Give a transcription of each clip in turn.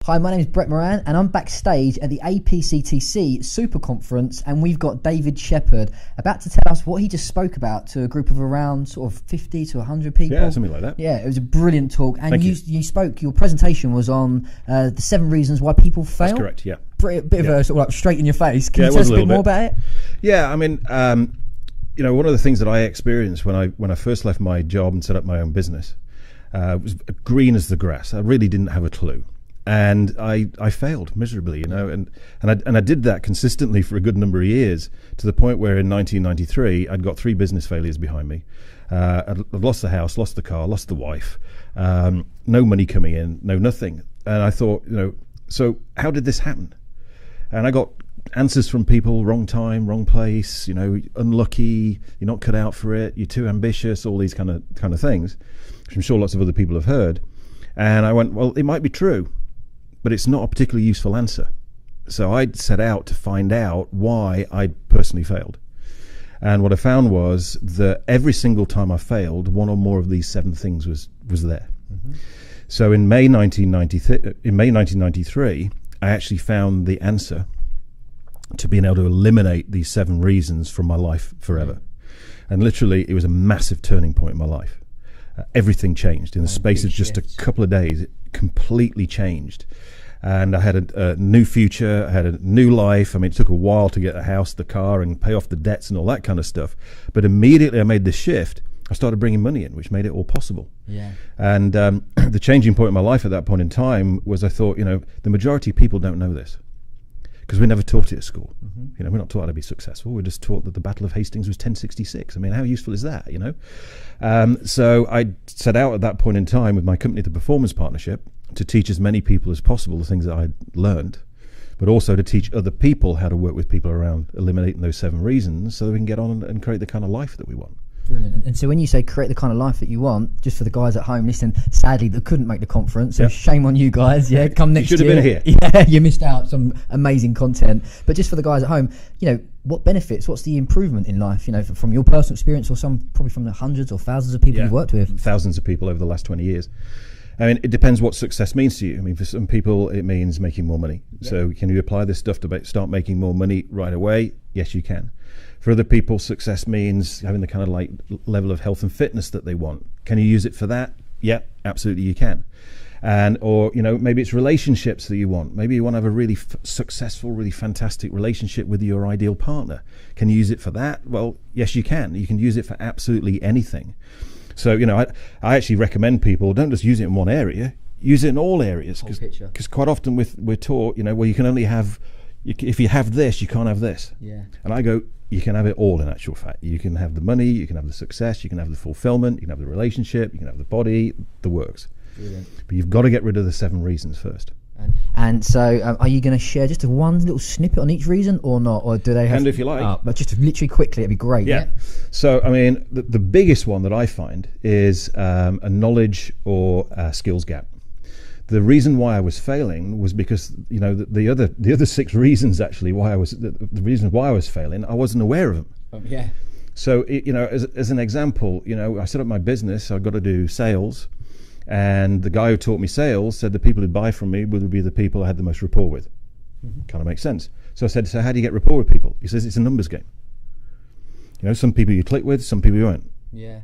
Hi, my name is Brett Moran and I'm backstage at the APCTC Super Conference, and we've got David Shephard about to tell us what he just spoke about to a group of around sort of 50 to 100 people. Yeah, something like that. Yeah, it was a brilliant talk. And Thank you spoke, your presentation was on the 7 reasons why people fail. That's correct, yeah. Bit of a sort of like straight in your face. Can you it tell was us a bit more about it? Yeah, I mean, you know, one of the things that I experienced when I first left my job and set up my own business was green as the grass. I really didn't have a clue. And I failed miserably, you know, and I did that consistently for a good number of years, to the point where in 1993 I'd got 3 business failures behind me. I'd lost the house, lost the car, lost the wife, no money coming in, no nothing. And I thought, you know, so how did this happen? And I got answers from people: wrong time, wrong place, you know, unlucky, you're not cut out for it, you're too ambitious, all these kind of things, which I'm sure lots of other people have heard. And I went, well, it might be true, but it's not a particularly useful answer. So I set out to find out why I personally failed. And what I found was that every single time I failed, one or more of these 7 things was there. Mm-hmm. So in May 1993, I actually found the answer to being able to eliminate these 7 reasons from my life forever. And literally, it was a massive turning point in my life. Everything changed in the space of just a couple of days. It completely changed, and I had a new future. I had a new life. I mean, it took a while to get a house, the car, and pay off the debts and all that kind of stuff, but immediately I made this shift. I started bringing money in, which made it all possible. Yeah. And the changing point in my life at that point in time was, I thought, you know, the majority of people don't know this, because we're never taught it at school. Mm-hmm. You know, we're not taught how to be successful. We're just taught that the Battle of Hastings was 1066. I mean, how useful is that, you know? So I set out at that point in time with my company, the Performance Partnership, to teach as many people as possible the things that I'd learned, but also to teach other people how to work with people around eliminating those 7 reasons, so that we can get on and create the kind of life that we want. Brilliant. And so when you say create the kind of life that you want, just for the guys at home listening, sadly they couldn't make the conference, so shame on you guys. Yeah, come next year. You should have been here. Yeah, you missed out some amazing content. But just for the guys at home, you know, what benefits, what's the improvement in life, you know, from your personal experience, or probably from the hundreds or thousands of people you've worked with? Thousands of people over the last 20 years. I mean, it depends what success means to you. I mean, for some people it means making more money. So can you apply this stuff to start making more money right away? Yes, you can. For other people, success means having the kind of like level of health and fitness that they want. Can you use it for that? Yeah, absolutely you can. And, or, you know, maybe it's relationships that you want. Maybe you want to have a really successful, really fantastic relationship with your ideal partner. Can you use it for that? Well, yes, you can. You can use it for absolutely anything. So, you know, I actually recommend people don't just use it in one area, use it in all areas. Because quite often we're taught, you know, well, you can only have, if you have this, you can't have this. Yeah. And I go, you can have it all, in actual fact. You can have the money, you can have the success, you can have the fulfillment, you can have the relationship, you can have the body, the works. Brilliant. But you've got to get rid of the 7 reasons first. And so are you going to share just one little snippet on each reason or not? Or do they have... And if you like. But just literally quickly, it'd be great. Yeah. So, I mean, the biggest one that I find is a knowledge or skills gap. The reason why I was failing was because, you know, the other 6 reasons actually why the reasons why I was failing, I wasn't aware of them. Yeah. So, you know, as an example, you know, I set up my business, I've got to do sales, and the guy who taught me sales said the people who'd buy from me would be the people I had the most rapport with. Mm-hmm. Kind of makes sense. So I said, so how do you get rapport with people? He says, it's a numbers game. You know, some people you click with, some people you won't. Yeah.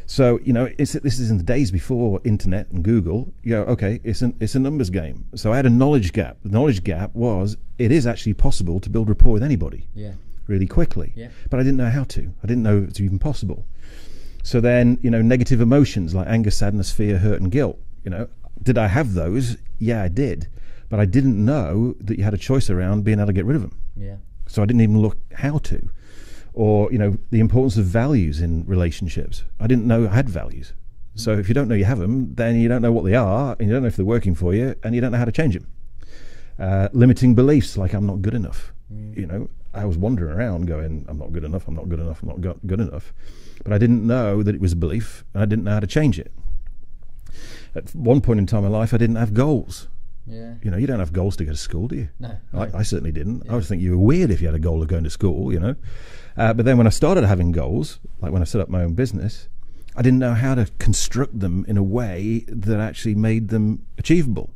So, you know, this is in the days before internet and Google. You go, okay, it's a numbers game. So I had a knowledge gap. The knowledge gap was, it is actually possible to build rapport with anybody really quickly. Yeah. But I didn't know how to. I didn't know it's even possible. So then, you know, negative emotions like anger, sadness, fear, hurt, and guilt. You know, did I have those? Yeah, I did. But I didn't know that you had a choice around being able to get rid of them. Yeah. So I didn't even look how to. Or, you know, the importance of values in relationships. I didn't know I had values. So if you don't know you have them, then you don't know what they are, and you don't know if they're working for you, and you don't know how to change them. Limiting beliefs like I'm not good enough. You know, I was wandering around going, I'm not good enough, I'm not good enough, I'm not good enough. But I didn't know that it was a belief, and I didn't know how to change it. At one point in time in my life, I didn't have goals. Yeah. You know, you don't have goals to go to school, do you? No. I certainly didn't. Yeah. I would think you were weird if you had a goal of going to school, you know. But then when I started having goals, like when I set up my own business, I didn't know how to construct them in a way that actually made them achievable.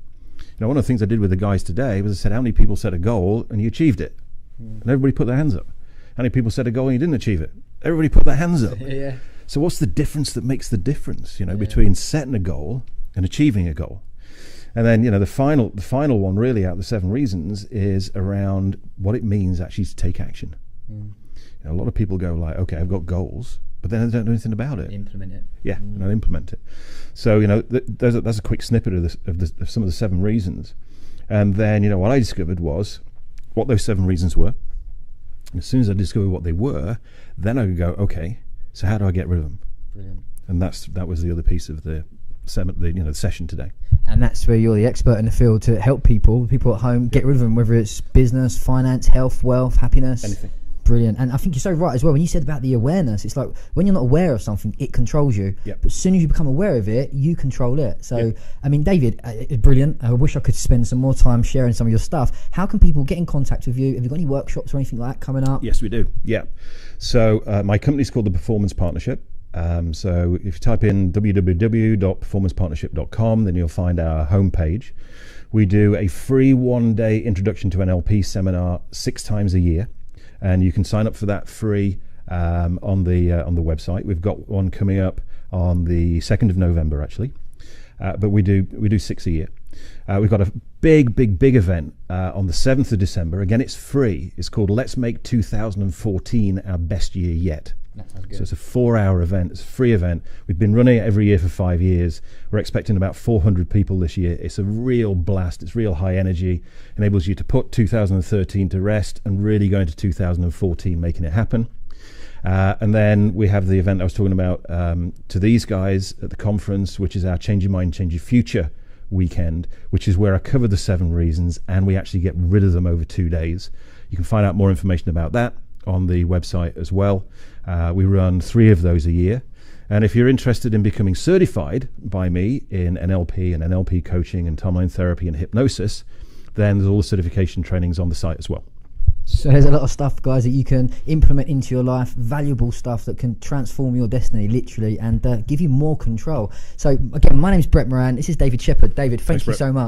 You know, one of the things I did with the guys today was I said, how many people set a goal and you achieved it? And everybody put their hands up. How many people set a goal and you didn't achieve it? Everybody put their hands up. Yeah. So what's the difference that makes the difference, you know, between setting a goal and achieving a goal? And then, you know, the final one really out of the 7 reasons is around what it means actually to take action. You know, a lot of people go like, okay, I've got goals, but then they don't do anything about it. Implement it. Yeah, and I'll implement it. So, you know, that's a quick snippet of some of the 7 reasons. And then, you know, what I discovered was what those 7 reasons were. And as soon as I discovered what they were, then I could go, okay, so how do I get rid of them? Brilliant. And that was the other piece of the session today. And that's where you're the expert in the field to help people at home get rid of them, whether it's business, finance, health, wealth, happiness. Anything. Brilliant. And I think you're so right as well when you said about the awareness. It's like when you're not aware of something, it controls you. Yep. But as soon as you become aware of it, you control it. So, Yep. I mean, David, it's brilliant. I wish I could spend some more time sharing some of your stuff. How can people get in contact with you? Have you got any workshops or anything like that coming up? Yes, we do. Yeah. So my company's called the Performance Partnership. So if you type in www.performancepartnership.com, then you'll find our homepage. We do a free 1-day introduction to NLP seminar 6 times a year. And you can sign up for that free on the website. We've got one coming up on the 2nd of November, actually. But we do 6 a year. We've got a big event on the 7th of December. Again, it's free. It's called Let's Make 2014 Our Best Year Yet. That sounds good. So it's a 4-hour event. It's a free event. We've been running it every year for 5 years. We're expecting about 400 people this year. It's a real blast. It's real high energy. Enables you to put 2013 to rest and really go into 2014 making it happen. And then we have the event I was talking about to these guys at the conference, which is our Change Your Mind, Change Your Future weekend, which is where I cover the 7 reasons and we actually get rid of them over 2 days. You can find out more information about that on the website as well. We run 3 of those a year. And if you're interested in becoming certified by me in NLP and NLP coaching and timeline therapy and hypnosis, then there's all the certification trainings on the site as well. So there's a lot of stuff, guys, that you can implement into your life, valuable stuff that can transform your destiny, literally, and give you more control. So, again, my name is Brett Moran. This is David Shephard. David, thank you so much.